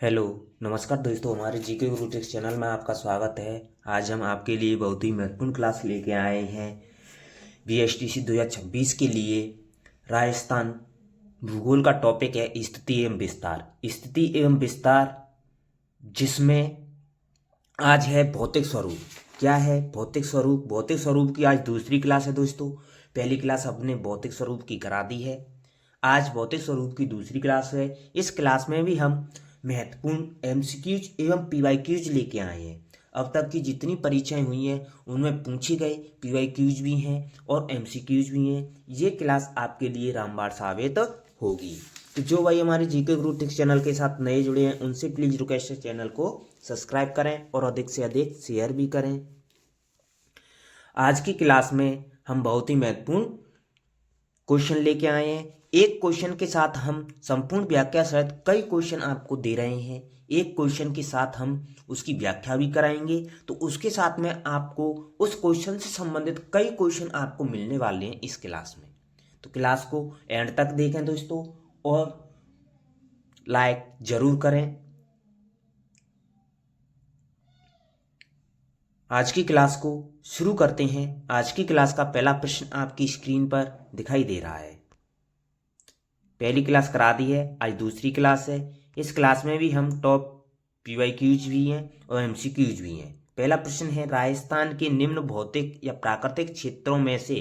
Hello, नमस्कार दोस्तों। हमारे जीके गुरु टेक्स चैनल में आपका स्वागत है। आज हम आपके लिए बहुत ही महत्वपूर्ण क्लास लेके आए हैं। बीएसटीसी 2026 के लिए राजस्थान भूगोल का टॉपिक है स्थिति एवं विस्तार। स्थिति एवं विस्तार जिसमें आज है भौतिक स्वरूप। क्या है भौतिक स्वरूप? भौतिक स्वरूप की आज दूसरी क्लास है दोस्तों। पहली क्लास हमने भौतिक स्वरूप की करा दी है। आज भौतिक स्वरूप की दूसरी क्लास है। इस क्लास में भी हम महत्वपूर्ण एमसीक्यूज एवं पीवाईक्यूज लेके आए हैं। अब तक की जितनी परीक्षाएं हुई हैं उनमें पूछे गए पीवाईक्यूज भी हैं और एमसीक्यूज भी हैं। ये क्लास आपके लिए रामबाण साबित होगी। तो जो भाई हमारे जीके गुरु टेक्स चैनल के साथ नए जुड़े हैं उनसे प्लीज रिक्वेस्ट है, चैनल को सब्सक्राइब करें और अधिक से अधिक शेयर भी करें। आज की क्लास में हम बहुत ही महत्वपूर्ण क्वेश्चन लेके आए हैं। एक क्वेश्चन के साथ हम संपूर्ण व्याख्या सहित कई क्वेश्चन आपको दे रहे हैं। एक क्वेश्चन के साथ हम उसकी व्याख्या भी कराएंगे, तो उसके साथ में आपको उस क्वेश्चन से संबंधित कई क्वेश्चन आपको मिलने वाले हैं इस क्लास में। तो क्लास को एंड तक देखें दोस्तों और लाइक जरूर करें। आज की क्लास को शुरू करते हैं। आज की क्लास का पहला प्रश्न आपकी स्क्रीन पर दिखाई दे रहा है। पहली क्लास करा दी है, आज दूसरी क्लास है। इस क्लास में भी हम टॉप पीवाईक्यूज भी हैं और एमसीक्यूज भी हैं। पहला प्रश्न है, राजस्थान के निम्न भौतिक या प्राकृतिक क्षेत्रों में से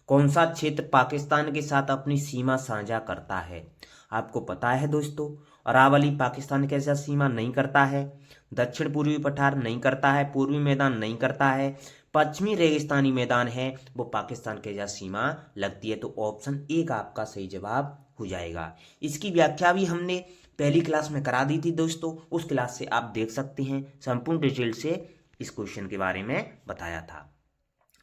कौन सा क्षेत्र पाकिस्तान के साथ अपनी सीमा साझा करता है? आपको पता है दोस्तों, अरावली पाकिस्तान के साथ सीमा नहीं करता है, दक्षिण पूर्वी पठार नहीं करता है, पूर्वी मैदान नहीं करता है, पश्चिमी रेगिस्तानी मैदान है वो पाकिस्तान के साथ सीमा लगती है। तो ऑप्शन ए का आपका सही जवाब हो जाएगा। इसकी व्याख्या भी हमने पहली क्लास में करा दी थी दोस्तों, उस क्लास से आप देख सकते हैं। संपूर्ण डिटेल से इस क्वेश्चन के बारे में बताया था।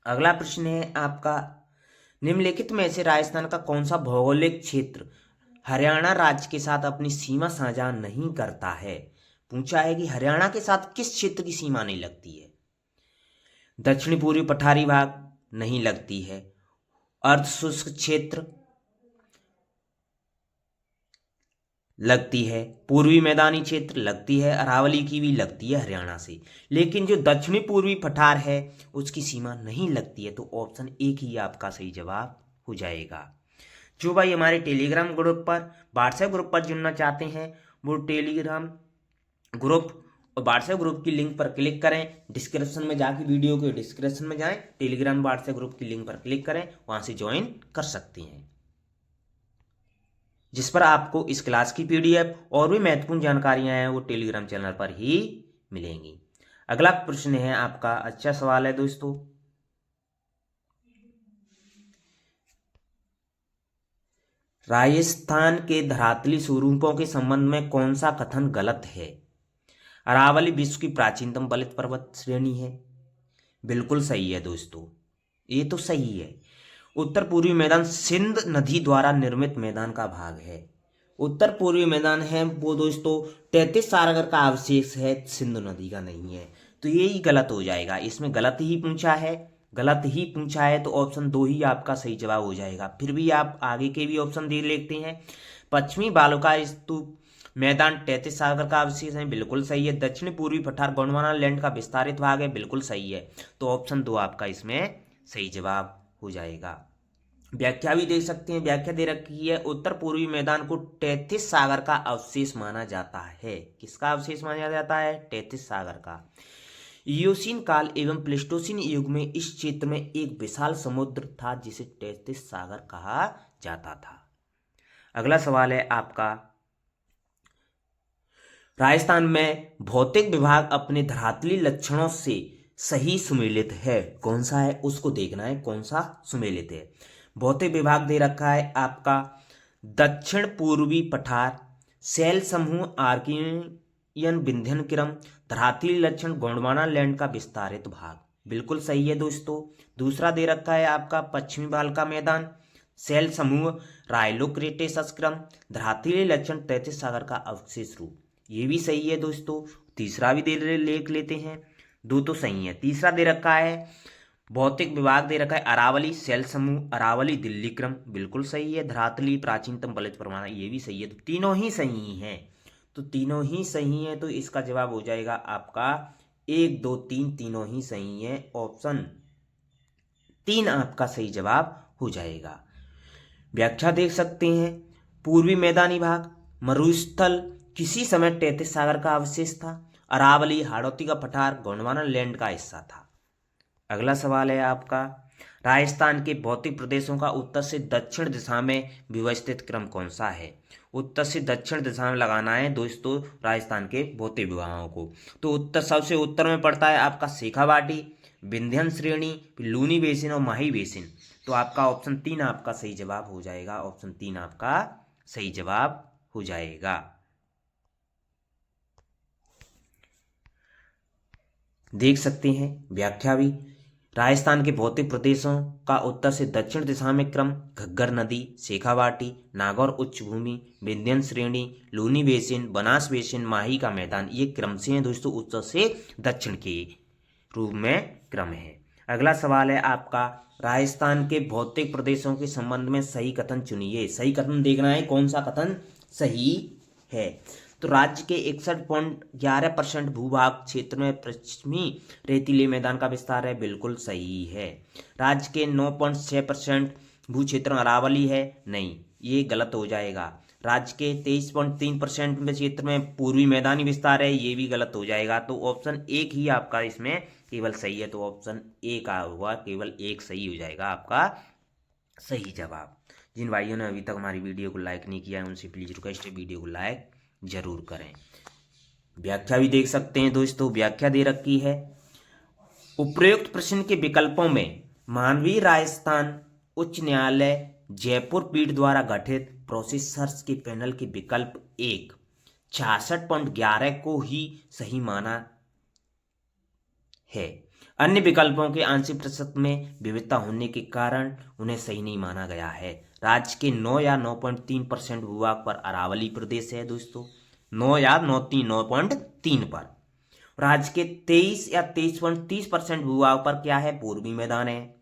अगला प्रश्न है आपका, निम्नलिखित में से राजस्थान का कौन सा भौगोलिक क्षेत्र हरियाणा राज्य के साथ अपनी सीमा साझा नहीं करता है? पूछा है कि हरियाणा के साथ किस क्षेत्र की सीमा नहीं लगती है। दक्षिणी पूर्वी पठारी भाग नहीं लगती है, अर्ध शुष्क क्षेत्र लगती है, पूर्वी मैदानी क्षेत्र लगती है, अरावली की भी लगती है हरियाणा से, लेकिन जो दक्षिणी पूर्वी पठार है उसकी सीमा नहीं लगती है। तो ऑप्शन एक ही आपका सही जवाब हो जाएगा। जो भाई हमारे टेलीग्राम ग्रुप पर व्हाट्सएप ग्रुप पर जुड़ना चाहते हैं वो टेलीग्राम ग्रुप और व्हाट्सएप ग्रुप की लिंक पर क्लिक करें। डिस्क्रिप्शन में जाके वीडियो के डिस्क्रिप्शन में जाएं, टेलीग्राम व्हाट्सएप ग्रुप की लिंक पर क्लिक करें, वहां से ज्वाइन कर सकते हैं, जिस पर आपको इस क्लास की पीडीएफ और भी महत्वपूर्ण जानकारियां हैं वो टेलीग्राम चैनल पर ही मिलेंगी। अगला प्रश्न है आपका, अच्छा सवाल है दोस्तों। राजस्थान के धरातली स्वरूपों के संबंध में कौन सा कथन गलत है? अरावली विश्व की प्राचीनतम बलित पर्वत श्रेणी है, बिल्कुल सही है दोस्तों, ये तो सही है। उत्तर पूर्वी मैदान सिंध नदी द्वारा निर्मित मैदान का भाग है। उत्तर पूर्वी मैदान है वो दोस्तों 33 सागर का अवशेष है, सिंध नदी का नहीं है। तो ये ही गलत हो जाएगा, इसमें गलत ही पूछा है, गलत ही पूछा है। तो ऑप्शन दो ही आपका सही जवाब हो जाएगा। फिर भी आप आगे के भी ऑप्शन दे लेते हैं। पश्चिमी बालुका स्तूप मैदान 33 सागर का अवशेष है, बिल्कुल सही है। दक्षिण पूर्वी पठार गोंडवाना लैंड का विस्तारित भाग है, बिल्कुल सही है। तो ऑप्शन दो आपका इसमें सही जवाब हो जाएगा। व्याख्या भी देख सकते हैं, व्याख्या दे रखी है, उत्तर पूर्वी मैदान को 33 सागर का अवशेष माना जाता है। किसका अवशेष माना जाता है? 33 सागर का। इयोसीन काल एवं प्लेस्टोसीन युग में इस क्षेत्र में एक विशाल समुद्र था जिसे 33 सागर कहा जाता था। अगला सवाल है आपका, राजस्थान में भौतिक विभाग अपने धरातली लक्षणों से सही सुमेलित है, कौन सा है उसको देखना है, कौन सा सुमेलित है। भौतिक विभाग दे रखा है आपका दक्षिण पूर्वी पठार, शैल समूह आर्कियन विंध्यन क्रम, धरातली लक्षण गोंडवाना लैंड का विस्तारित भाग, बिल्कुल सही है दोस्तों। दूसरा दे रखा है आपका पश्चिमी बालका मैदान, शैल समूह रायलो क्रेटेसस क्रम, धरातली लक्षण 33 सागर का अवशेष रूप, ये भी सही है दोस्तों। तीसरा भी दे लिख लेते हैं, दो तो सही है। तीसरा दे रखा है भौतिक विभाग दे रखा है अरावली सेल समूह, अरावली दिल्ली क्रम, बिल्कुल सही है। धरातली प्राचीनतम फलित परमाणु, ये भी सही है। तो तीनों ही सही हैं, तो तीनों ही सही हैं, तो इसका जवाब हो जाएगा आपका 1 2 3, तीनों ही सही है। ऑप्शन 3 आपका सही जवाब हो जाएगा। व्याख्या देख सकते हैं। पूर्वी मैदानी भाग मरुस्थल किसी समय तैतीस सागर का अवशेष था। अरावली हाड़ौती का पठार गोंडवाना लैंड का हिस्सा था। अगला सवाल है आपका, राजस्थान के भौतिक प्रदेशों का उत्तर से दक्षिण दिशा में व्यवस्थित क्रम कौन सा है। उत्तर से दक्षिण दिशा में लगाना है दोस्तों राजस्थान के भौतिक विभागों को। तो उत्तर, सबसे उत्तर में पड़ता है आपका शेखावाटी, विंध्यन श्रेणी, लूनी बेसिन और माही बेसिन। तो आपका ऑप्शन 3 आपका सही जवाब हो जाएगा। ऑप्शन 3 आपका सही जवाब हो जाएगा। देख सकते हैं व्याख्या भी। राजस्थान के भौतिक प्रदेशों का उत्तर से दक्षिण दिशा में क्रम घग्गर नदी, शेखावाटी, नागौर उच्च भूमि, विंध्यन श्रेणी, लूनी बेसिन, बनास बेसिन, माही का मैदान, ये क्रम से हैं दोस्तों, उत्तर से दक्षिण के रूप में क्रम है। अगला सवाल है आपका, राजस्थान के भौतिक प्रदेशों के संबंध में सही कथन चुनिए। सही कथन देखना है, कौन सा कथन सही है। तो राज्य के 61.11% भूभाग क्षेत्र में पश्चिमी रेतीले मैदान का विस्तार है, बिल्कुल सही है। राज्य के 9.6% भू क्षेत्र में अरावली है, नहीं, ये गलत हो जाएगा। राज्य के 23.3% में क्षेत्र में पूर्वी मैदानी विस्तार है, ये भी गलत हो जाएगा। तो ऑप्शन 1 ही आपका इसमें केवल सही है। तो ऑप्शन 1 होगा, केवल 1 सही हो जाएगा आपका सही जवाब। जिन भाइयों ने अभी तक हमारी वीडियो को लाइक नहीं किया है उनसे प्लीज रिक्वेस्ट है, वीडियो को लाइक जरूर करें। व्याख्या भी देख सकते हैं दोस्तों, व्याख्या दे रखी है। उपरोक्त प्रश्न के विकल्पों में मानवीय राजस्थान उच्च न्यायालय जयपुर पीठ द्वारा गठित प्रोसेसर्स के पैनल के विकल्प 1 66.11 को ही सही माना है। अन्य विकल्पों के आंशिक प्रतिशत में विविधता होने के कारण उन्हें सही नहीं माना गया है। राज्य के 9 या 9.3% भूभाग पर अरावली प्रदेश है दोस्तों, 9 या 9.3 पर। राज्य के 23 या 23.30% भूभाग पर क्या है, पूर्वी मैदान है,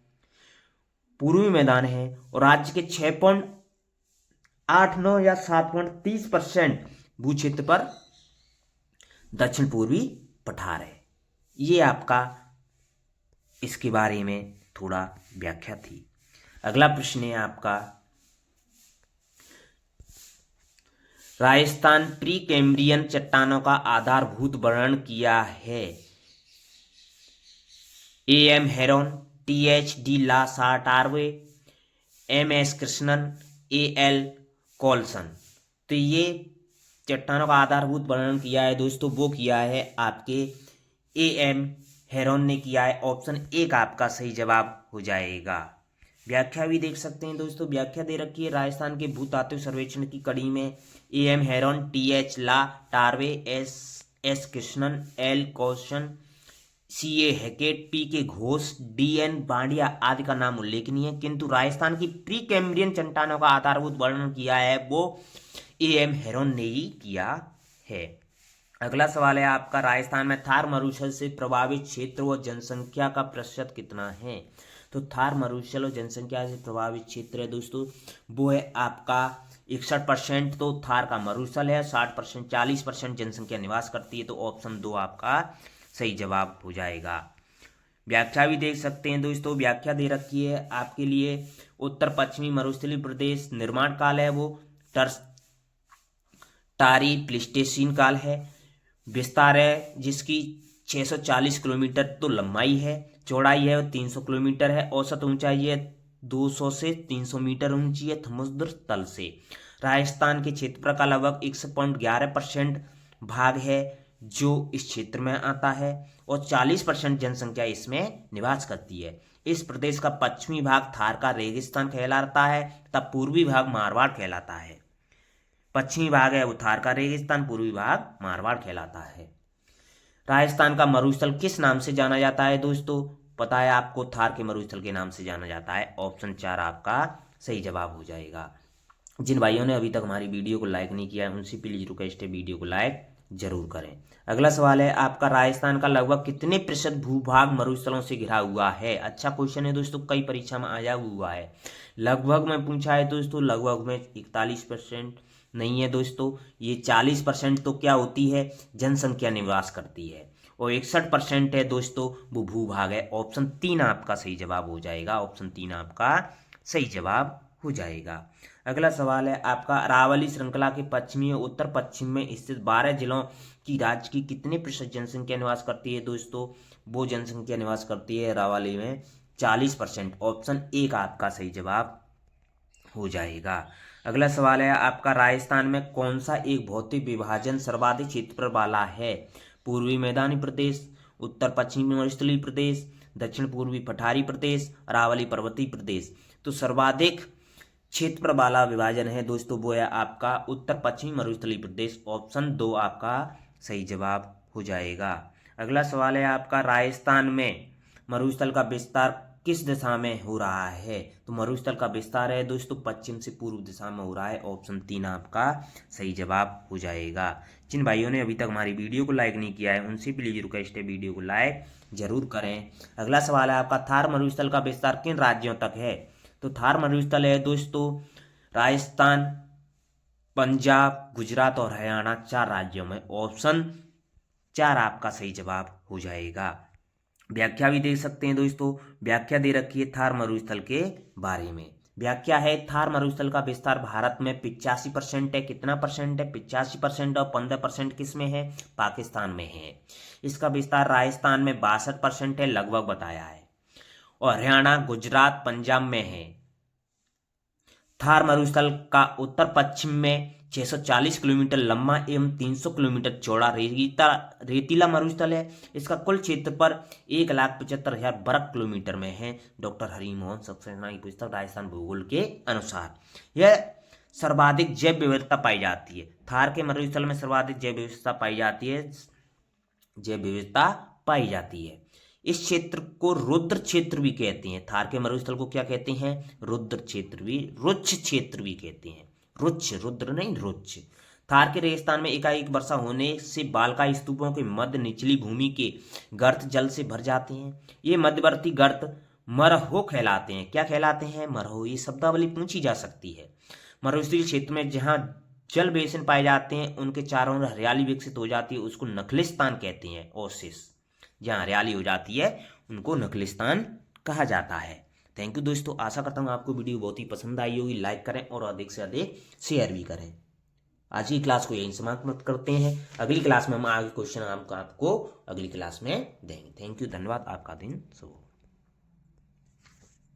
पूर्वी मैदान है। और राज्य के 6.89 या 7.30% भू क्षेत्र पर दक्षिण पूर्वी पठार है। ये आपका इसके बारे में थोड़ा व्याख्या थी। अगला प्रश्न है आपका, राजस्थान प्री कैम्ब्रियन चट्टानों का आधारभूत वर्णन किया है। AM Heron, THD La Touche, MS Krishnan, AL Coulson. तो ये चट्टानों का आधारभूत वर्णन किया है दोस्तों, वो किया है आपके AM हेरोन ने किया है। ऑप्शन 1 आपका सही जवाब हो जाएगा। व्याख्या भी देख सकते हैं दोस्तों, व्याख्या दे रखी है। राजस्थान के भूतात्विक सर्वेक्षण की कड़ी में AM Heron, TH La टार्वे, S Krishnan, L कौशन, CA हैकेट, PK Ghosh, DN Bandia आदि का नाम उल्लेखनीय है, किंतु राजस्थान की प्री कैम्ब्रियन चट्टानों का आधारभूत वर्णन किया है वो AM हेरोन ने ही किया है। अगला सवाल है आपका, राजस्थान में थार मरुस्थल से प्रभावित क्षेत्र व जनसंख्या का प्रतिशत कितना है। तो थार मरुस्थल और जनसंख्या से प्रभावित क्षेत्र है दोस्तों, वो है आपका 61%। तो थार का मरुस्थल है, 60% 40% जनसंख्या निवास करती है। तो ऑप्शन 2 आपका सही जवाब हो जाएगा। व्याख्या भी देख सकते हैं दोस्तों, व्याख्या दे रखी है आपके लिए। उत्तर पश्चिमी मरुस्थलीय प्रदेश निर्माण काल है वो टारी प्लीस्टोसीन काल है। विस्तार है जिसकी 640 किलोमीटर तो लंबाई है, चौड़ाई है 300 किलोमीटर है, औसत ऊंचाई है 200 से 300 मीटर ऊंची है समुद्र तल से। राजस्थान के क्षेत्रफल का लगभग 1.11% भाग है जो इस क्षेत्र में आता है और 40% जनसंख्या इसमें निवास करती है। इस प्रदेश का पश्चिमी भाग थार का रेगिस्तान कहलाता है तथा पूर्वी भाग मारवाड़ कहलाता है। पश्चिमी भाग है वो थार का रेगिस्तान, पूर्वी भाग मारवाड़ कहलाता है। राजस्थान का मरुस्थल किस नाम से जाना जाता है दोस्तों, पता है आपको, थार के मरुस्थल के नाम से जाना जाता है। ऑप्शन 4 आपका सही जवाब हो जाएगा। जिन भाइयों ने अभी तक हमारी वीडियो को लाइक नहीं किया है उनसे प्लीज रिक्वेस्ट है, वीडियो को लाइक जरूर करें। अगला सवाल है आपका, राजस्थान का लगभग कितने प्रतिशत भूभाग मरुस्थलों से घिरा हुआ है? अच्छा क्वेश्चन है दोस्तों, कई परीक्षा में आया हुआ है। लगभग में पूछा है दोस्तों, लगभग में 41% नहीं है दोस्तों, ये 40% तो क्या होती है, जनसंख्या निवास करती है, और 61% है दोस्तों वो भूभाग है। ऑप्शन 3 आपका सही जवाब हो जाएगा, ऑप्शन 3 आपका सही जवाब हो जाएगा। अगला सवाल है आपका, अरावली श्रृंखला के पश्चिमी और उत्तर पश्चिम में स्थित 12 जिलों की राज्य की कितने प्रतिशत जनसंख्या निवास करती है दोस्तों? वो जनसंख्या निवास करती है अरावली में 40%, ऑप्शन 1 आपका सही जवाब हो जाएगा। अगला सवाल है आपका, राजस्थान में कौन सा एक भौतिक विभाजन सर्वाधिक क्षेत्रफल वाला है? पूर्वी मैदानी प्रदेश, उत्तर पश्चिमी मरुस्थलीय प्रदेश, दक्षिण पूर्वी पठारी प्रदेश, अरावली पर्वतीय प्रदेश। तो सर्वाधिक क्षेत्र वाला विभाजन है दोस्तों वो है आपका उत्तर पश्चिमी मरुस्थलीय प्रदेश, ऑप्शन 2 आपका सही जवाब हो जाएगा। अगला सवाल है आपका, राजस्थान में मरुस्थल का विस्तार किस दिशा में हो रहा है? तो मरुस्थल का विस्तार है दोस्तों पश्चिम से पूर्व दिशा में हो रहा है, ऑप्शन 3 आपका सही जवाब हो जाएगा। जिन भाइयों ने अभी तक हमारी वीडियो को लाइक नहीं किया है उनसे प्लीज रिक्वेस्ट है वीडियो को लाइक जरूर करें। अगला सवाल है आपका, थार मरुस्थल का विस्तार किन राज्यों तक है? तो थार मरुस्थल है दोस्तों राजस्थान, पंजाब, गुजरात और हरियाणा 4 राज्यों में, ऑप्शन 4 आपका सही जवाब हो जाएगा। व्याख्या भी देख सकते हैं दोस्तों, व्याख्या दे रखी है थार मरुस्थल के बारे में। व्याख्या है, थार मरुस्थल का विस्तार भारत में 85% है। कितना परसेंट है? 85%, और 15% किस में है? पाकिस्तान में है। इसका विस्तार राजस्थान में 62% है, लगभग बताया है, और हरियाणा, गुजरात, पंजाब में है। थार मरुस्थल का उत्तर पश्चिम में 640 किलोमीटर लंबा एवं 300 किलोमीटर चौड़ा रेतीला मरुस्थल है। इसका कुल क्षेत्रफल 1,75,000 वर्ग किलोमीटर में है। डॉक्टर हरिमोहन सक्सेना की पुस्तक राजस्थान भूगोल के अनुसार यह सर्वाधिक जैव विविधता पाई जाती है। थार के मरुस्थल में सर्वाधिक जैव विविधता पाई जाती है, जैव विविधता पाई जाती है। इस क्षेत्र को रुद्र क्षेत्र भी कहते हैं। थार के मरुस्थल को क्या कहते हैं? रुद्र क्षेत्र भी, रुच्छ क्षेत्र भी कहते हैं। रुच्छ, रुद्र नहीं, रुच्छ। थार के रेगिस्तान में एकाएक वर्षा होने से बालका स्तूपों के मध्य निचली भूमि के गर्त जल से भर जाते हैं। ये मध्यवर्ती गर्त मरहो कहलाते हैं। क्या कहलाते हैं? मरहो। ये शब्दावली पूछी जा सकती है। मरुस्थलीय क्षेत्र में जहाँ जल बेसिन पाए जाते हैं उनके चारों ओर हरियाली विकसित हो जाती है, उसको नखलिस्तान कहते हैं। ओसिस, जहाँ हरियाली हो जाती है उनको नखलिस्तान कहा जाता है। थैंक यू दोस्तों, आशा करता हूँ आपको वीडियो बहुत ही पसंद आई होगी। लाइक करें और अधिक से अधिक शेयर भी करें। आज की क्लास को यहीं समाप्त करते हैं। अगली क्लास में हम आगे क्वेश्चन आपको अगली क्लास में देंगे। थैंक यू, धन्यवाद, आपका दिन शुभ हो।